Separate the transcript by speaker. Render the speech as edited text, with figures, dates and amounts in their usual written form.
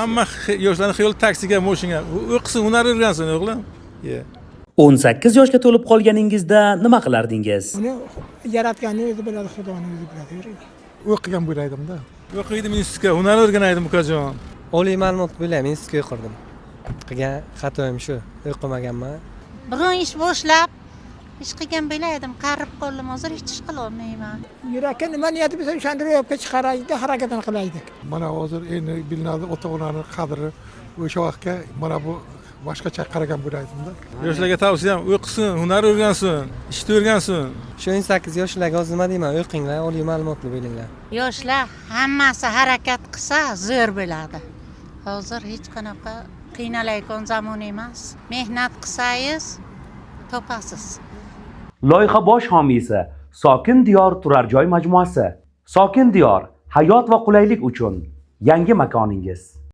Speaker 1: Hamma yoshlarning xiyoli taksiga, moshinaga. O'qisin, hunar o'rgansin o'g'lim.
Speaker 2: 18 yoshga to'lib qolganingizda nima qilardingiz?
Speaker 3: Uni yaratganning o'zi biladi, Xudoning o'zi biladi.
Speaker 4: O'qigan bo'laydim-da.
Speaker 1: O'qiydim institutga, hunar o'rganaydim ukajon.
Speaker 5: Oliy ma'lumot bilan institutga o'qirdim. Qilgan xatoim shu, o'qimaganman.
Speaker 6: Bugun ish boshlab ish qilgan bo'laydim, qarib qoldim, hozir hech ish qila olmayman.
Speaker 3: Yurakka nima niyati bo'lsa o'shani ro'yobga chiqaraydi, harakatini qilaydi.
Speaker 4: Mana hozir endi bilinadi ota-onaning qadri o'sha vaqtga mana bu boshqacha qaragan bo'laydim-da.
Speaker 1: Yoshlarga tavsiyam o'qisin, hunar o'rgansin, ishni o'rgansin.
Speaker 5: Shu 18 yoshlarga hozir nima deyman, o'qinglar, oliy ma'lumotli bo'linglar.
Speaker 6: Yoshlar hammasi harakat qilsa zo'r bo'ladi. Hozir hech qanaqa qiynalayotgan zamon emas. Mehnat qilsangiz topasiz.
Speaker 2: Loyiha bosh homiysi Sokin diyor turar joy majmuasi. Sokin diyor hayot va qulaylik uchun yangi makoningiz.